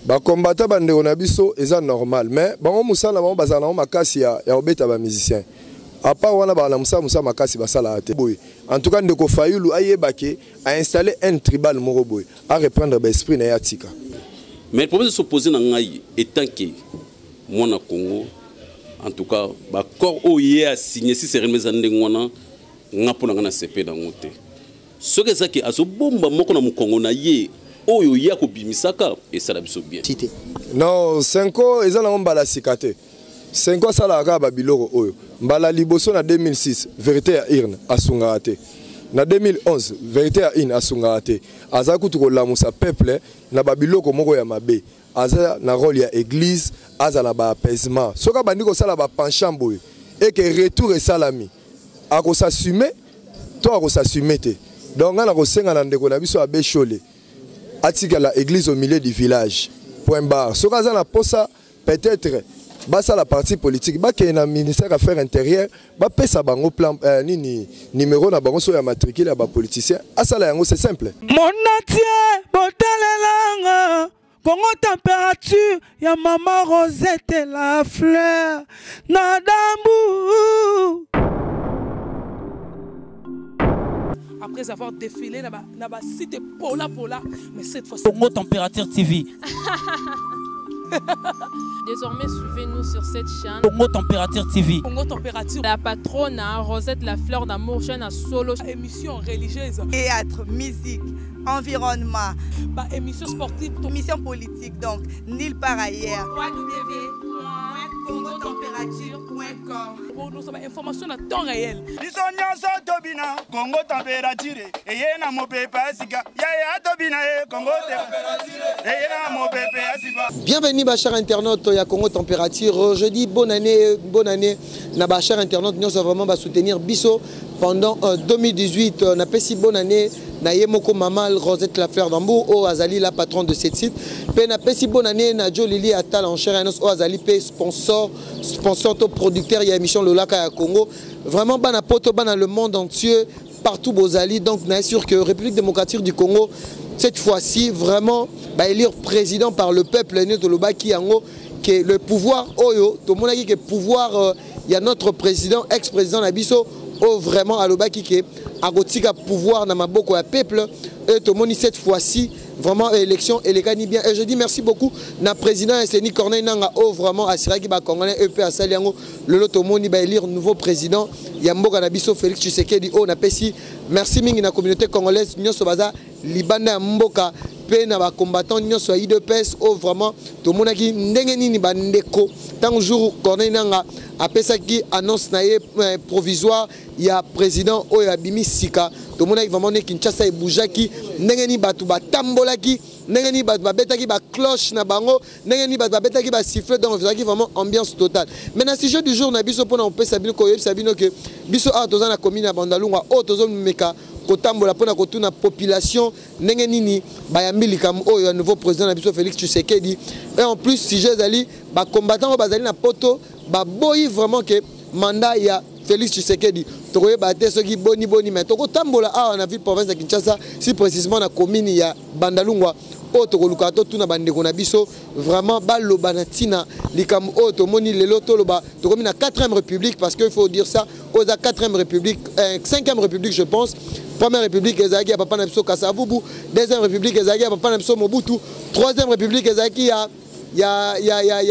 ba combattant bande on a biso eza normal mais bango musala bango bazana makasi ya obeta ba musicien à part wana ba la musa makasi basala ate boy en tout cas ndeko Fayulu ayebake a installer un tribal moko boy à reprendre ba esprit na yatika mais le problème de s'opposer na ngai étant que moi na Congo en tout cas ba corps oye a signé si c'est remis ande ngwana ngapo na CP na ngote ce que ça qui aso bomba moko na Congo na ye oyo ya ko bimisaka et ça la biso bien non 5 ans ezala ngombala sikate 5 ans ça la ba biloko oyo mbala liboso na 2006 vérité ya irne asunga te na 2011 vérité ya in asunga te aza kutu ko lamusa peuple na ba biloko moko ya mabe aza na rôle ya église aza na ba apaisement soka bandi ko sala ba penchant boy et que retour et salami ako s'assumer to ako s'assumer te donc na ko senga na ndeko na biso abe chole atika la église au milieu du village point barre soka za na posa peut-être basa la partie politique ba ke na ministère affaires intérieures ba pesa bango plan nini numéro na bango so ya matricule ya ba politicien asala yango c'est simple mon natie botalelanga Congo température ya maman Rosette la fleur Nadambu. Après avoir défilé na ba site Pola mais cette fois Congo Température TV. Désormais, suivez-nous sur cette chaîne. Congo Température TV. Congo Température. La patronne Rosette la fleur d'amour, chaîne à solo. Émission religieuse. Théâtre, musique, environnement. Bah, émission sportive. Émission politique, donc, nulle part ailleurs. www.congotempérature.com. Pour nous avoir information à temps réel. Congo Température. Et yena mo pepe asika. Ya tobina Congo Température. Et yena mo pepe asika. Bienvenue, ma chère internaute, à Congo Température. Je dis bonne année, ma chère internaute. Nous sommes vraiment soutenir Bisso pendant 2018. On a si bonne année. Nayemoko Mamal Rosette la fleur d'Ambour, au Azali la patronne de cette site. Puis na si bonne année, Nadjo Lili Atal en chair au Azali P sponsor to producteur il y a émission Lolaka à Congo. Vraiment bana poto bana le monde entier partout Bozali. Donc on est sûr que République démocratique du Congo cette fois-ci vraiment élire président par le peuple né de Lobaki Yango que le pouvoir oyo tout le monde a dit que pouvoir il y a notre président ex-président Nabiso oh vraiment à Lobaki qui a gotika pouvoir dans ma boko à peuple et tout le monde cette fois-ci vraiment élection et les gagne bien et je dis merci beaucoup na président Seni Corneille Nanga oh vraiment assuré qui ba congolais EP à Saliango le lot tout le monde va élire nouveau président Yamboka Nabiso Félix Tshisekedi oh na pesi merci mingi na communauté congolaise nyoso baza libanda mboka pe na ba combattant nyoso a IDPS oh vraiment tout le monde qui ndenge nini ba ndeko tant jour Corneille Nanga après qui annonce naie provisoire il y a président Oya Bimi Sika tout le monde vraiment ne Kinshasa et Boujaki ndengeni batu ba tambolaki ndengeni batu ba betaki ba cloche na bango ndengeni batu ba betaki ba sifflet donc vraiment ambiance totale. Maintenant si jeu du jour na biso pona on peut sabino ko sabino que biso a toza na commune ya Bandalungwa o tozo meka kotambola pona kotuna population ndenge nini bayambili kam oyo nouveau président na biso Félix Tshisekedi et en plus si jeu zali ba combattant bazali na poto ba boyi vraiment que mandat ya Félix Tshisekedi tokoye baté ceux qui boni mais toko tambola a na ville province de Kinshasa si précisément na commune ya Bandalungwa o toko lukato tuna bandeko na biso vraiment baloba na tina likam o to moni lelo to loba tokomi na 4e république parce que il faut dire ça aux 4e république 5e république je pense. Première république ezaki ya papa na biso Kasavubu, deuxième république ezaki ya papa na biso Mobutu, troisième république ezaki ya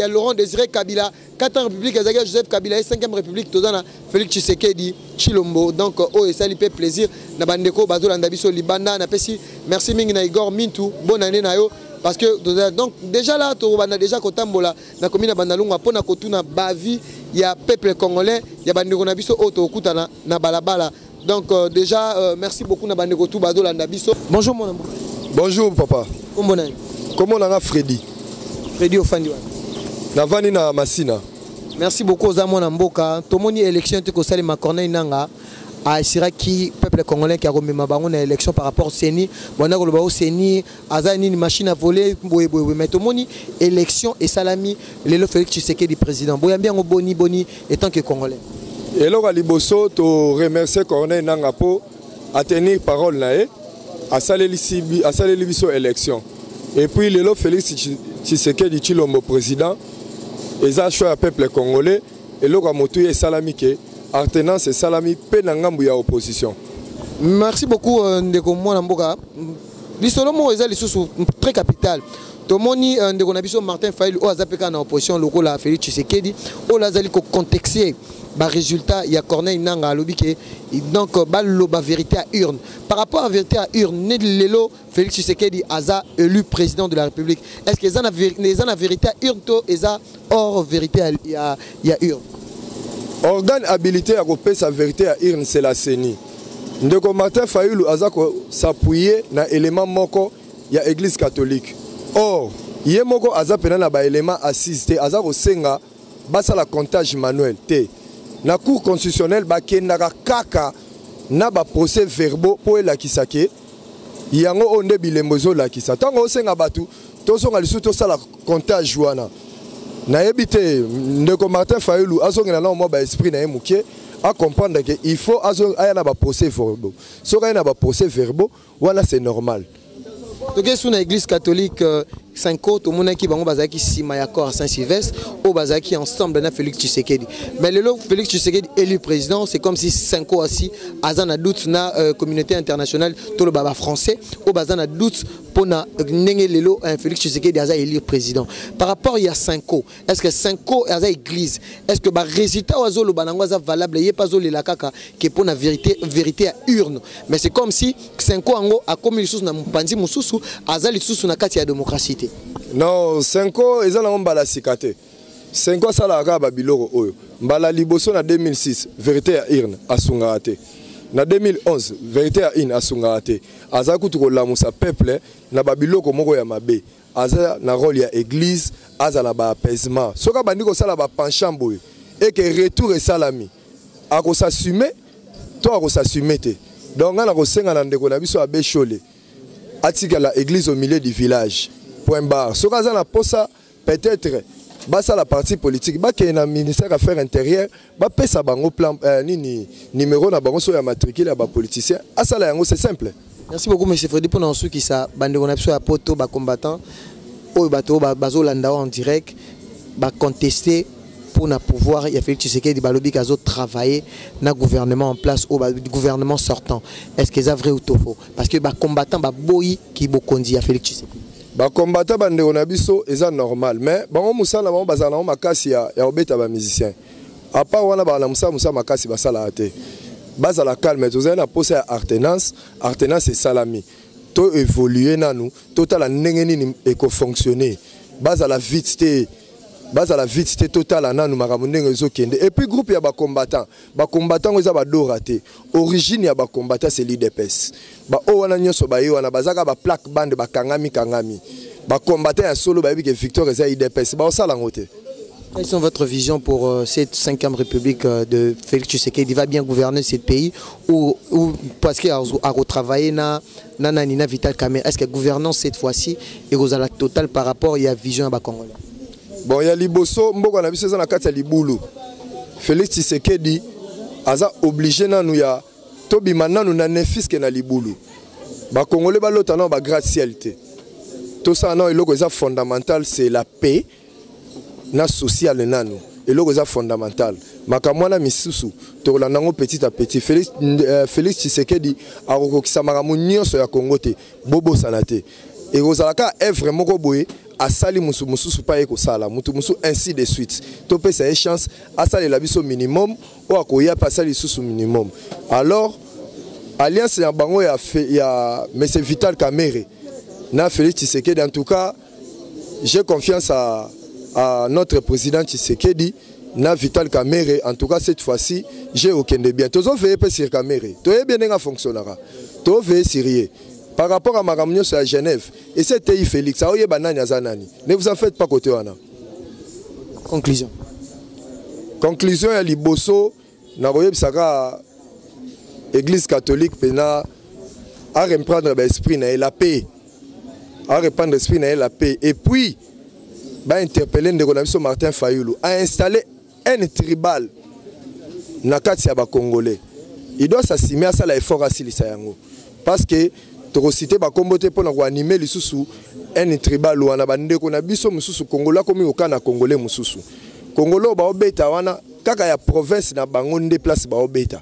Laurent Désiré Kabila, quatrième république ezaki ya Joseph Kabila et cinquième république tozana Félix Tshisekedi Chilombo. Donc oh ça lui fait plaisir na bandeko bazolanda biso libanda na pesi merci mingi na Igor Mintu bonne année na yo parce que donc déjà là to banda déjà kotambola na commune ya Bandalungwa pona kotuna bavi ya peuple congolais ya bandeko na biso auto okutana na balabala. Donc déjà merci beaucoup na bandeko tout bazolanda biso. Bonjour mon ami. Bonjour papa. Comment on a Freddy Ofandi wa. Na vani na Masina. Merci beaucoup aux amons Mboka. Tomoni élection te ko salima Corneille Nanga a Siraki peuple congolais qui a remis ma bango na élection par rapport au Seni. Bona ko lo Seni azani une machine à voler boye mais tomoni élection et salami lelo Félix Tshisekedi président. Boya bien boni et tant que congolais. Et là, Liboso, tu remercies Corneille Nanga pour tenir parole à saler l'élection. Et puis, le Félix Tshisekedi Tshilombo président eza choix ya peuple congolais et loko motu e salami ke alternance salami pe na ngambu ya opposition. Merci beaucoup ndeko mwana mboka. Lisolo mo eza lisusu très capital. Tomoni ndeko na biso Martin Fayulu o azapeka na opposition lokola Félix Tshisekedi o lazali ko contexter ba résultat ya Corneille Nanga alobi ke donc ba vérité à urne. Par rapport à vérité à urne, lelo Félix Tshisekedi aza élu président de la République. Est-ce que les en vérité à urne to eza hors vérité à urne? Organe habilité à couper sa vérité à urne c'est la CENI. Ndeko Martin Fayulu aza ko s'appuyer na élément moko ya église catholique. Or, yé moko aza pena na ba élément assisté aza ko senga basa la comptage manuel te. Na cour constitutionnelle ba kendaka kaka na ba procès verbaux po elakisake yango onde bilembo zo lakisa. Tango senga batu to songa lisu to sala comptage wana. Na yebite ndeko Martin Fayulu azongena na mo ba esprit na emukie à comprendre qu'il faut aya na ba procès verbaux. So aya na ba procès verbaux wana c'est normal. Donc sur l'église catholique 5 autres monaki bango bazaki sima ya corps Saint-Sylvestre au bazaki ensemble na Félix Tshisekedi. Mais le Félix Tshisekedi élu président, c'est comme si 5 ans assis azana doute na communauté internationale tout le baba français au bazana doute pour na ndenge lelo Félix Tshisekedi aza élu président. Par rapport il y a 5 ans, est-ce que 5 ans aza église, est-ce que ba résultat ozo lo banango aza valable yé pas zo le kaka que pour na vérité à urne. Mais c'est comme si 5 ans ango a comme lisusu na mpanzi mususu aza lisusu na kati ya démocratie. Non, 5 ans, ils ont mbala sikate. 5 ans, ça la raba biloko oyo. Mbala liboso na 2006, vérité à urne, asungate. Na 2011, vérité à urne, asungate. Aza kutuko lamusa peuple, na babiloko moko ya mabe. Aza na rôle ya église, aza na ba apaisement. Soka bandiko sala ba penchant et que retour et salami. Ako s'assumer, toi ako s'assumer te. Donc on a kosenga na ndeko na biso abe chole. Atika la église au milieu du village. Point barre. Ce cas-là, peut-être, basa la partie politique, bah qu'il y a un ministère Affaires intérieures, bah paie ça bango plan numéro na bango sur la matricule à bas politicien. Ah ça là, c'est simple. Merci beaucoup, monsieur Freddy, pour nous qui ça, bande on a besoin à poto, bah combattant, au bateau, bah bazo landao en direct, bah contester pour na pouvoir. Il y a Félix Tshisekedi balobi kazo travailler na gouvernement en place au gouvernement sortant. Est-ce que c'est vrai ou faux? Parce que bah combattant bah boyi qui bokondi à Félix Tshisekedi. Ba combattant bande on a biso eza normal mais bango musala bango bazana makasi ya obeta ba musicien à part wana ba na musa makasi basala ate bazala calme to zena posa alternance c'est salami to évoluer nanu total ndenge nini eko fonctionner bazala vite totale nanu makambo ndenge ezokende et puis groupe ya ba combattant eza ba doraté origine ya ba combattant c'est l'IDPS ba o wana nyoso ba yo wana bazaka ba plaque bande ba kangami ba combattant ya solo ba que Victor eza IDPS ba osala ngote. Quelles sont votre vision pour cette 5e république de Félix Tshisekedi? Il va bien gouverner ce pays ou parce qu'il a retravaillé na Vital Kamerhe? Est-ce que gouvernance cette fois-ci est aux la totale par rapport à la vision à Congolais? Bon, il y a Liboso, mboko na biso na kati ya libulu. Félix Tshisekedi aza obligé na nous ya tobi mananu na nefiske na libulu. Ba Congolais ba lota na ba gracialité. Tout ça non eloko eza fondamental c'est la paix na social nanu. Eloko eza fondamental. Makamwana misusu to la nango petit à petit Félix Tshisekedi a kokokisa makambo nyonso ya Congo te bobo sanate. Et ozalaka œuvre moko boye asali musu pa eko sala mutu ainsi de suite to pesa chance asali la biso minimum ou akoya pasali susu minimum. Alors alliance ya bango ya monsieur Vital Kamerhe na Félix Tshisekedi. En tout cas j'ai confiance à notre président Tshisekedi na Vital Kamerhe. En tout cas cette fois-ci j'ai aucun de bien tozo veiller pe sur Kamerhe to bien nga fonctionnera to veiller sérieux par rapport à ma réunion à Genève. Et c'était Félix. Ne vous en faites pas côté. Conclusion. Conclusion, il y a Liboso, l'église catholique, à reprendre l'esprit, la paix. À reprendre l'esprit, la paix. Et puis, interpeller Martin Fayulu, à installer un tribal dans le Congolais. Il doit s'assumer à ça l'effort à Silisayango. Parce que tokosite bakombo te mpona koanime lisusu un tribal wana bandeko na biso mosusu Congolais komi okana Congolais mosusu Congolais baobeta wana kaka ya province na bango nde place baobeta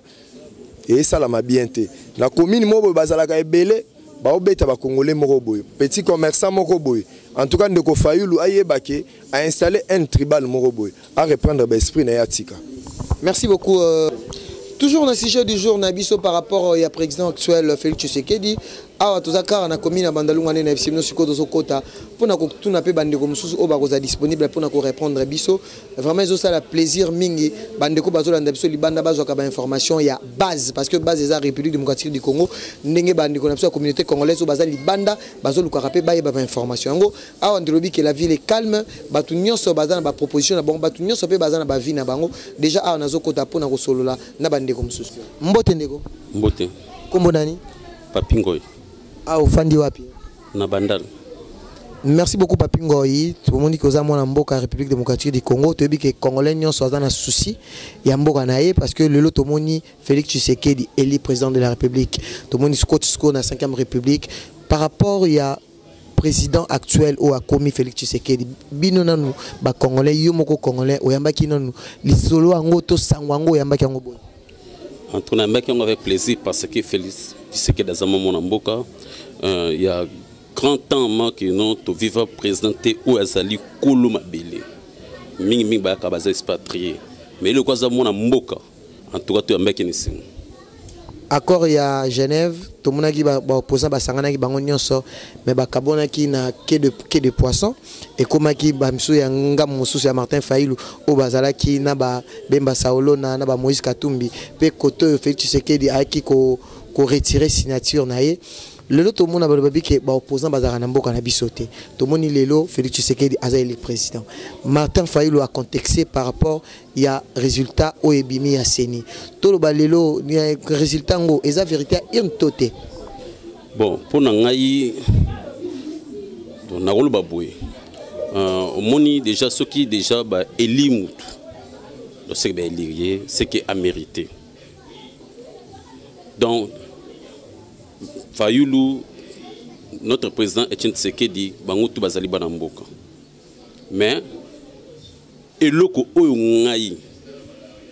et ça la m'a bien te na commune moko bazalaka ebele baobeta ba Congolais moko boye petit commerçant moko boye en tout cas ndeko Fayulu ayebake a installé un tribal moko boye à reprendre l'esprit na yatika. Merci beaucoup. Toujours dans le sujet du jour, Nabiso par rapport au président actuel Félix Tshisekedi. Awa tozaka na commune Bandalunga na FCM siko dozo kota pona ko tuna pe bandeko mususu o bakoza disponible pona ko répondre biso vraiment ils ont ça la plaisir mingi bandeko bazolanda biso libanda bazwaka ba information ya base parce que base eza République démocratique du Congo ndenge bandeko na biso communauté congolaise o bazali libanda bazoluka pe ba ba information ngo awa ndirobi que la ville est calme batu nyonso bazana ba proposition na bon batu nyonso pe bazana ba vie na bango déjà awa nazo kota pona ko solola na bandeko mususu mbote ndeko mbote kombo nani Papingoy ah ufandi wapi na Bandal. Merci beaucoup Papingoy. Tout le monde qui osa mona mboka République démocratique du Congo, tu dis que Congolais nyonso dans un souci ya mboka naé parce que le lot moni Félix Tshisekedi élu président de la République. Tout le monde Scott na 5e République par rapport ya président actuel ou a commis Félix Tshisekedi bino nanu ba Congolais yo moko Congolais oyambaki nanu lisolo ango to sangwango oyambaki ango bon. En tout cas, avec plaisir parce que Félix Tshisekedi dans un moment en mboka il y a grand temps que nous to vivre présenté ou azali kolo mabele mingi ba ka baza expatrié mais le quoi za mona mboka en tout cas to ambeki ni singa accord ya Genève to monaki ba opposant ba sangana ki bango nyonso mais ba kabona ki na quai de poisson et komaki ba miso ya ngam mususu ya Martin Fayulu o bazala ki na ba Bemba Saolo na ba Moïse Katumbi pe koto Félix Tshisekedi aki ko retirer signature na ye lelo to mona ba babi ke ba opposant bazara na mboka na bisote to moni lelo Félix Tshisekedi aza le président Martin Fayulu a contexté par rapport il y a résultat au ebimi ya seni to lo ba lelo ni résultat ngo eza vérité in toté bon pour ngai to na golo baboy moni déjà ce qui déjà ba elimutu donc c'est ba élirier c'est qui a mérité donc Fayulu, notre président Etienne Tshisekedi, bangotu bazali bana mboka. Mais eloko oyo ngai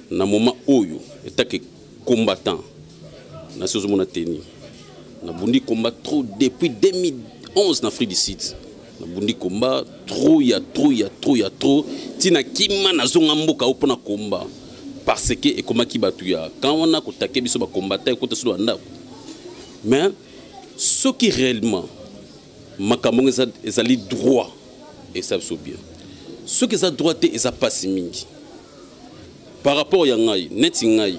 na moment oyo etake combattant na sozo mona teni. Na bundi combat trop depuis 2011 en Afrique du Sud. Na bundi combat trop trop tina kima na zonga mboka opona combat parce que e komaki batuya quand on a kotaké biso ba combattant ko tesu anda. Mais ce qui réellement makambo ezali droit et ça so bien ce qui est droit et ça passe mingi par rapport ya ngai neti ngai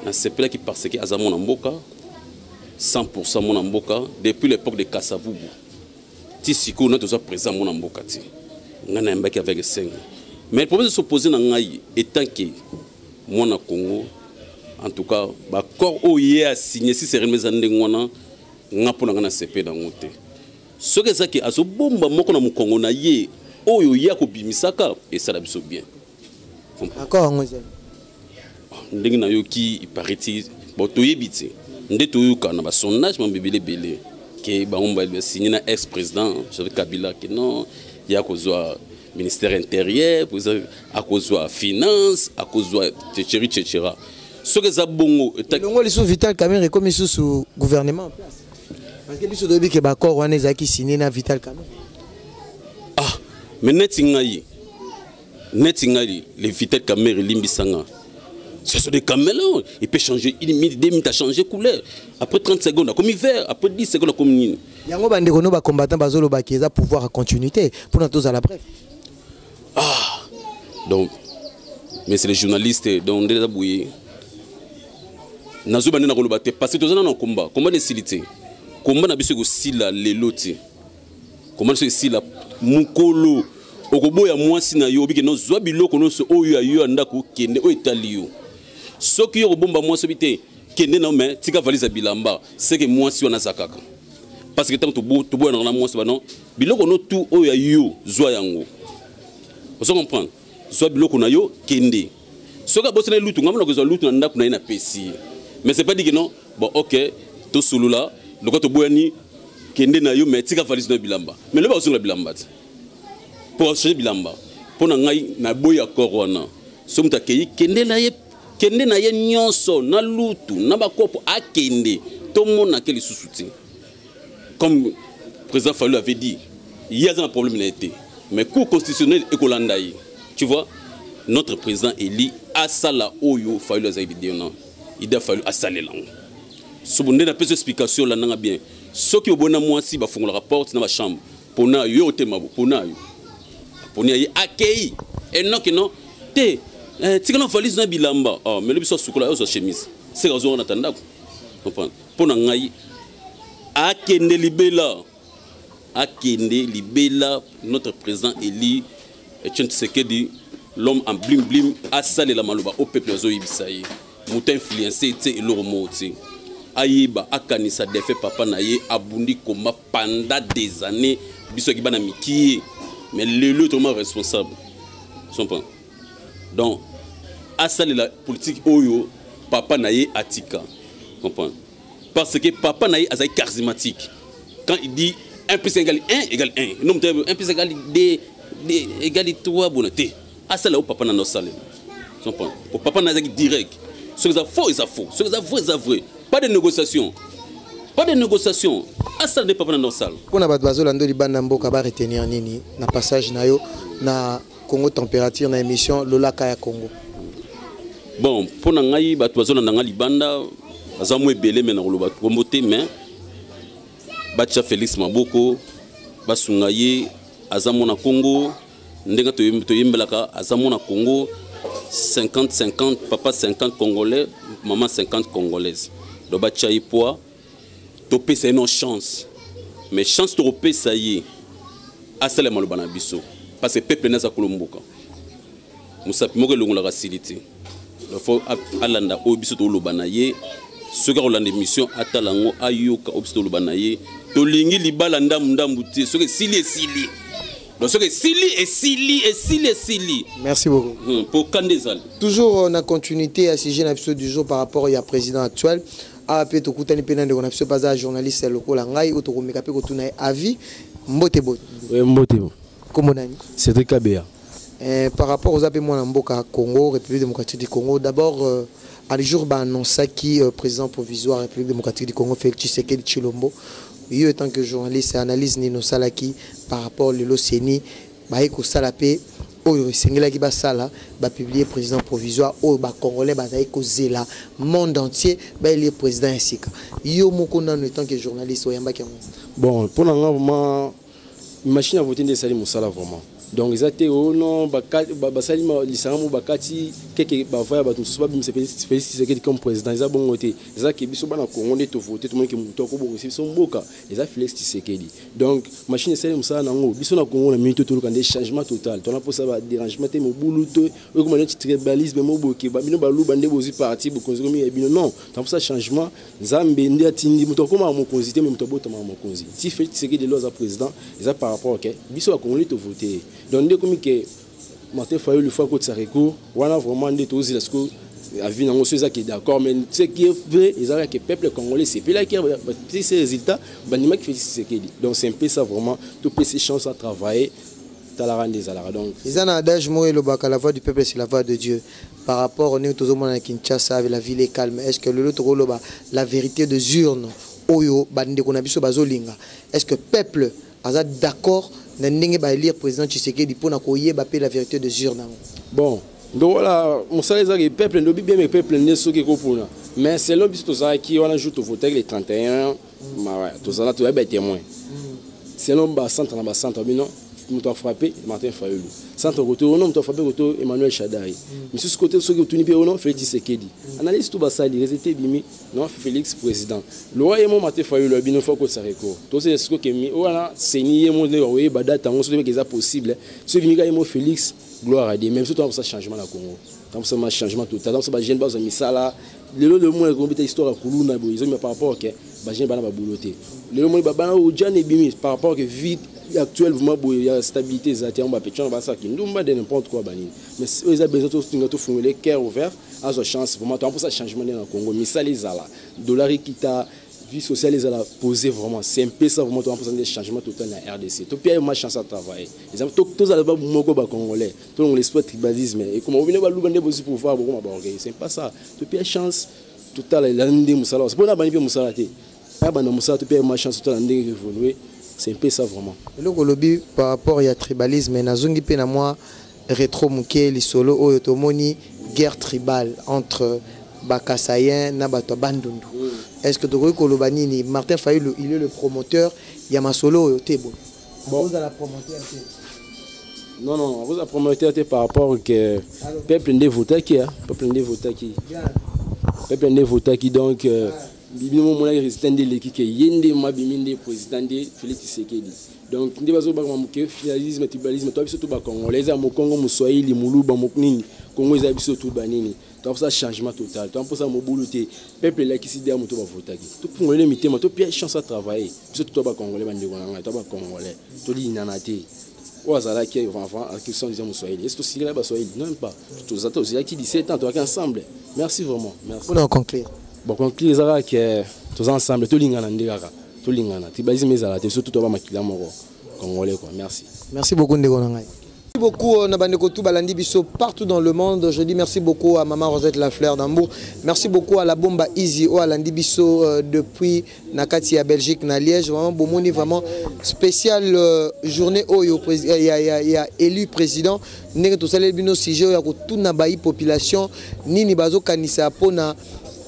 na sepela qui parce que azamona mboka 100% mon mboka depuis l'époque de Kasavubu ti siko na toza présent mon mboka ti ngana mbaki avec 5 mais le problème de s'opposer na ngai étant que mon Congo en tout cas ba corps oye a signé si c'est remis en ngwana ngapona ngana CP dans ngote ce que ça qui azo bomba moko na mukongo na ye oyo ya ko bimisaka et ça la biso bien d'accord ngoze ndingi na yo ki paraît boto yebiti ndeto yo kana ba sondage mambebele belé que ba omba signé na ex président Joseph Kabila que non ya ko zo ministère intérieur à cause de finance à cause de tchétchera ce que ça bongo longo les sous Vital Kamerhe comme sous gouvernement en place parce que biso dobi ke ba corps wana ezaki signé na Vital Kamerhe ah mais netingai les Vital Kamerhe limbisanga ce sont des caméléons il peut changer une minute 2 minutes à changer couleur après 30 secondes comme vert après 10 secondes comme nini yango bandeko no ba combattant bazolo ba ki eza pouvoir à continuité pour tous à la bref ah donc mais c'est les journalistes donc déjà bouillé nazo banena koloba te parce que tozana na combat de silité combat na biso ko sila leloti combat so sila mukolo okoboya mwasi na yo bike no zwa biloko no so oyo ayo ndako kende o italio soki yo bomba mwasi bite kende na mais tika valise bilamba c'est que mwasi wana zakaka parce que tant to boya na mwasi ba non biloko no tout oyo ayo zwa yango vous comprenez zwa biloko na yo kende soka bosse na lutu ngamona ko zwa lutu na ndako na ina pesi mais c'est pas dit que non bon ok to solo là le côté boyani kende na yo mais tika valise na bilamba mais le ba sur la bilamba pour changer bilamba pour na ngai na boya corona so muta keyi kende na ye nyonso na lutu na ba kopo akende to mona ke li susuti comme le président Fayulu avait dit il y a un problème n'a été mais cour constitutionnel ekolandayi tu vois notre président Eli asala oyo Fayulu azayidi non il a fallu asaler là so bonde na pese explication là nanga bien soki obona mwasi ba fungola rapport na ba chambre pona yo te mabo pona yo pona yi akei et non que non te tikana valise na bilamba ah mais le biso sukola yo so chemise c'est raison on attend comprendre pona ngai akende libela notre président Eli Etienne Tshisekedi l'homme en blim blim asaler la maloba au peuple zo ibisaye muta influencé te eloro moti ayiba akanisa défait papa na ye abundi koma pendant des années biso ki bana mikie mais le totalement responsable son pas donc asali la politique oyo papa na ye atika comprendre parce que papa na ye azai charismatique quand il dit 1 plus 1 égale 1 égale 1 non 1 plus 1 égale 2 égale 3 bonité asali au papa na no salé son pas pour papa na direct ce que ça faux et ça faux ce que ça vrai ça vrai pas de négociation asal ne pas dans nos salles pour na bato bazolanda libanda mboka ba retenir nini na passage na yo na Congo température na émission Lola Kaya Congo bon pour na ngai bato bazolanda nga libanda bazamwe belé mais na loba kombote mais bacha Félix Maboko basungaye azamona Congo ndenga to yimbelaka azamona Congo 50-50, papa 50 Congolais, maman 50 Congolaises. Donc, bacha y poids, topé c'est une chance. Mais chance topé ça y est. Asale malobana biso. Parce que peuple n'a pas kolomboka. Musapi moke longola facilité. Il faut alanda obiso to lobana ye. Ce gars olanda mission atalango ayoka obiso to lobana ye. To lingi libala ndambu te. Ce que sili. Donc, c'est Sili. Merci beaucoup. Pour Kandezal. Toujours en continuité à ce épisode du jour par rapport au président actuel. A pe to kutani pena de on pas journaliste local ngai ou to komeka pe ko tuna avis mbotebo. Oui, mbotebo. Comment nani? C'est très KBA. Par rapport aux appels moi mboka Congo, République démocratique du Congo, d'abord à le jour ba annonça qui président provisoire République démocratique du Congo Félix Tshisekedi Tshilombo. Yo étant que journaliste analyse Nino Salaki par rapport le Loseni ba eko salapé oyo sengela ki ba sala ba publier président provisoire o ba congolais ba eko zela monde entier ba il est président Sika yo moko nano étant que journaliste oyamba ki bon pour nga vraiment machine à voter de sali musala vraiment donc ils étaient au non ba sali ma lisango bakati keke ba voya ba tout so ba bimse Félix comme président ils a bon voté ils a ke biso bana Congo ne to voter tout le monde ki muto ko bo aussi son mboka ils a Félix Tshisekedi donc machine sali musala nango biso na Congo na minute to des changement total to na pour ça ba dérangement te mo buluto o ko maneti tribalisme mo boke ba bino ba lu bande bozi parti bo konzo mi bino non pour ça changement nzambe ndi atindi muto ko ma mo konzi te muto bota ma mo konzi si Félix Tshisekedi lo za président ils a par rapport que biso na Congo ne to voter donc dès comme que Martin Fayulu le fois que ça recours on a vraiment des choses parce que avis non ceux qui est d'accord mais ce qui est vrai ils ont que peuple congolais c'est puis là qui a ces résultats banima qui fait ce qu'il dit donc c'est un peu ça vraiment tout ces chances à travailler dans la rande des alara donc ils ont un adage moi le bac la voix du peuple c'est la voix de Dieu par rapport au tout le monde à Kinshasa avec la ville est calme est-ce que l'autre rôle la vérité de urne oyo bande qu'on a biso bazolinga est-ce que peuple a d'accord n'endenge ba élire président Tshisekedi pour na koyeba pe la vérité de urne bon donc voilà mon salaire est peuple no bien mais peuple ne soki ko pona mais c'est l'homme biso ça qui on a joué au voter les 31 ma ouais tout ça là tu es témoin c'est l'homme ba centre na ba centre mais non muto frappé Martin Fayulu centre côté non muto frappé côté Emmanuel Shadari mais ce côté ceux qui tuni pe non Félix Tshisekedi analyse tout ba ça les résultats bimi non Félix président loi et mon Martin Fayulu bino faut que ça recours tout c'est ce que mi voilà c'est nié mon oui ba date on se dit que c'est possible ce bimi ga mo Félix gloire à Dieu même surtout dans ce changement la Congo dans ce changement total dans ce ba jeune ba misala le moins que histoire kuluna bo ils ont par rapport que ba jeune bana ba bouloté le moins ba bana o jane bimi par rapport que vite actuellement il y a stabilité zati on ba pétion ba ça qui ndumba de n'importe quoi banini mais ils ont besoin de tout les cœur ouvert à sa chance pour moi pour ça changement dans le Congo misali zala dollar qui ta vie sociale les a posé vraiment c'est un peu ça vraiment on a des changements total dans la RDC tout pays ma chance à travailler les amis tous à moko ba congolais tout on l'espoir tribalisme et comme on vient ba lubande pour pouvoir beaucoup ba organiser c'est pas ça tout pays chance total la ndé musala c'est pas bani pe musala té ba bana musala tout pays ma chance total ndé évoluer c'est un peu ça vraiment le lobby par rapport à tribalisme na zungi pe na moi rétro muké li solo o tomoni guerre tribale entre Bakasayen na bato bandundu. Est-ce que Doroy Kolobanini, Martin Fayulu, il est le promoteur, Yamasolo et Tebo. Bon. Vous avez la promoteur. Non, vous avez promoteur par rapport au peuple de voter qui, peuple de voter qui, peuple de voter qui donc bibimo mona résident de l'équipe qui yende mabiminde président de Félix Tshisekedi. Donc ndi bazo ba mamuke finalisme tribalisme to biso to ba congolais za mokongo muswahili muluba moknini Congo za biso to banini. Donc ça changement total. Donc pour ça mobilité peuple là qui s'y derrière moto va voter. Tout pour les mitema to pièce chance à travailler. Biso to ba congolais bande nganga to ba congolais. To li nanate. Ouazala qui va à qui sont disons muswahili. Est-ce que c'est là ba swahili non pas. Tous ça aussi qui 17 ans to ensemble. Merci vraiment. Merci. Pour conclure. Bon conclure ça que tous ensemble to lingana ndeka. To lingana. Tribalisme ezala te surtout to ba makila moko congolais quoi. Merci. Merci beaucoup ndeko nangai. Merci beaucoup Nabandeko Balandi Bisso partout dans le monde. Je dis merci beaucoup à Maman Rosette Lafleur d'Hambourg. Merci beaucoup à la Bomba Easy ou à Landi Bisso depuis Nakati à Belgique, na Liège. Vraiment bomoni vraiment spécial journée où il y a élu président. N'est tout ça les bino sujet où il y a tout nabaï population ni bazo kanisa pona.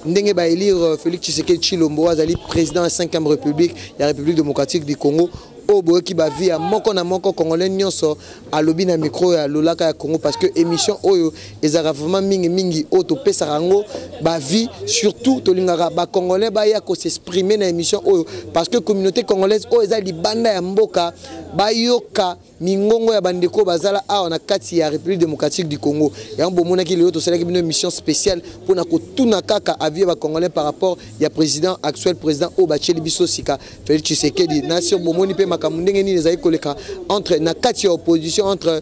Ndenge ba élire Félix Tshisekedi Tshilombo azali président de la 5e République, la République démocratique du Congo. Obo qui ba via moko na moko congolais nyonso alobi na micro ya lolaka ya Congo parce que émission oyo ezara vraiment mingi auto pesa rango ba vie surtout tolingaka ba congolais ba ya ko s'exprimer na émission oyo parce que communauté congolaise oyo eza libanda ya mboka ba yoka mingongo ya bandeko bazala a na kati ya République démocratique du Congo ya mbomona ki lelo to sala ki une émission spéciale pour na ko tuna kaka avis ba congolais par rapport ya président actuel président Obacheli Bisso Sika Félix Tshisekedi nation bomoni pe makamundenge ni les koleka entre na kati ya opposition entre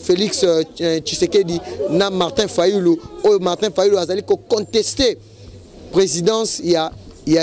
Félix Tshisekedi na Martin Fayulu o Martin Fayulu azali ko contester présidence il y a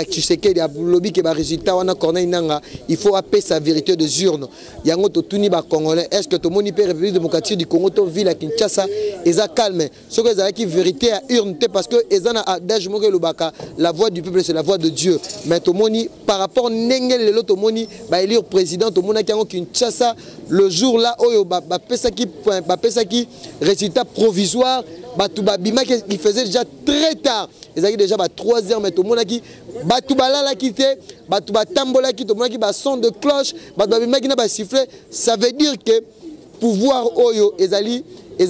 Tshisekedi a lobby que ba résultat wana Corneille Nanga il faut appeler sa vérité de urne yango to tuni ba congolais est-ce que to moni pe République démocratique du Congo to ville à Kinshasa eza calme ce que ça qui vérité à urne parce que ezana adage mo ke lobaka la voix du peuple c'est la voix de Dieu mais to moni par rapport ndenge lelo to moni ba élire président to mona kango Kinshasa le jour là oyo ba pesa qui résultat provisoire Batouba Bima qui faisait déjà très tard. Ils avaient déjà 3 heures, mais tout le monde a dit Batouba la quitté, Batouba Tambola qui, tout le monde a dit son de cloche, Batouba Bima qui n'a pas sifflé. Ça veut dire que pouvoir Oyo, ils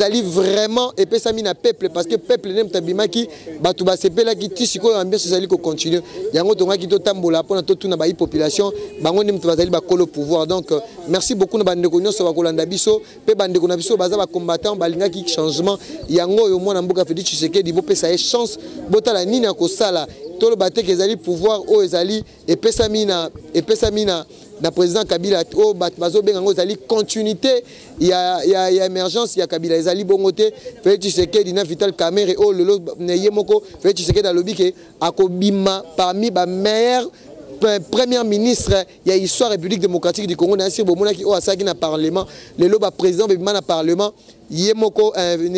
allaient vraiment et puis ça mina peuple parce que peuple n'aime tabima qui Batouba sepe là qui tisse quoi ambiance ça allait continuer. Yango tonga qui to tambola pour tout na ba population, bango n'aime bazali ba kolo pouvoir. Donc merci beaucoup na bande konyo so ba kolanda biso, pe bande kona biso baza ba combattant balinga qui changement. Yango yo mwana mboka Félix Tshisekedi bo pe ça chance botala nini ko sala. Tolo baté que ezali pouvoir o ezali et pe ça mina na président Kabila o bazo bengango ezali continuité il y a émergence il y a Kabila ezali bongote Félix Tshisekedi na Vital Kamerhe o lelo yemoko Félix Tshisekedi alobi ke akobima parmi ba meilleurs premier ministre il y a histoire République démocratique du Congo na sir bomona ki o asaki na parlement lelo ba président bima na parlement yemoko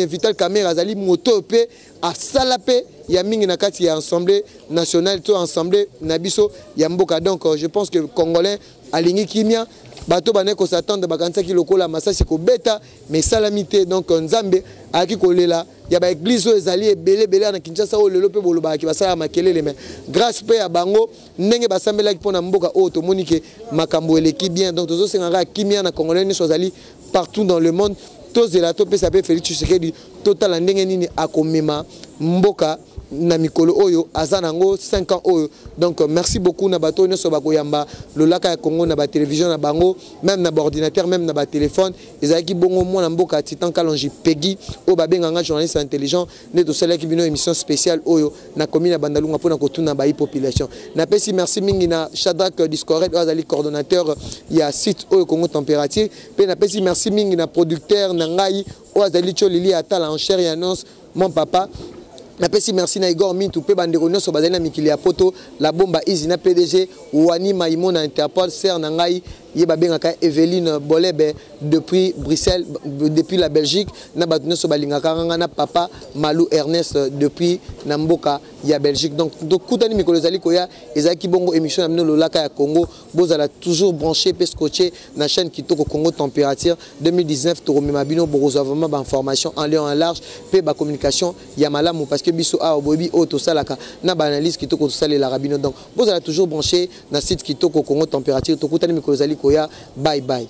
Vital Kamerhe azali moto pe a salape ya mingi na kati ya assemblée nationale to assemblée na biso ya mboka donc je pense que congolais alingi kimia bato baneko s'attendre bakanisa ki lokola masasi ko beta mais salamité donc nzambe aki kolela ya ba église ezali ebele na Kinshasa o lelo pe boloba ki basala makelele mais grâce pe ya bango ndenge basambela ki pona mboka o to monike makambo eleki bien donc tozo senganga kimia na congolais ni sozali partout dans le monde tozela to pe sape Félix Tshisekedi total ndenge nini akomema mboka na mikolo oyo azanango 5 ans oyo donc merci beaucoup na bato nyoso bakoyamba le laka ya Congo na ba télévision na bango même na ordinateur même na ba téléphone ezaki bongo mona mboka Titan Kalonji Peggy o babenganga journaliste intelligent ne to sala ki bino émission spéciale oyo na commune na Bandalunga pona ko tuna ba population na pesi merci mingi na Shadrack Discoret azali coordonnateur ya site oyo Congo Température pe na pesi merci mingi na producteur na ngai o azali Cholili atala en chair et annonce mon papa napesi merci na Igor Mintu pe bandeko nyonso bazali na mikili ya poto la bomba izi na PDG Wani Maïmo na Interpol ser na ngai ye babengaka Evelyne Bolebe depuis Bruxelles depuis la Belgique na bato nyonso balingaka nganga na papa Malou Ernest depuis na mboka ya Belgique donc kutani mikolo ezali koya ezaki bongo émission na mino lolaka ya Congo bozala toujours branché pe scotché na chaîne Kitoko Congo Température 2019 toromema bino bokozwa vraiment ba information en lien en large pe ba communication ya malamu parce que biso a obobi auto salaka na ba analyse Kitoko tosalela rabino donc bozala toujours branché na site Kitoko Congo Température tokutani mikolo ezali koya bye bye.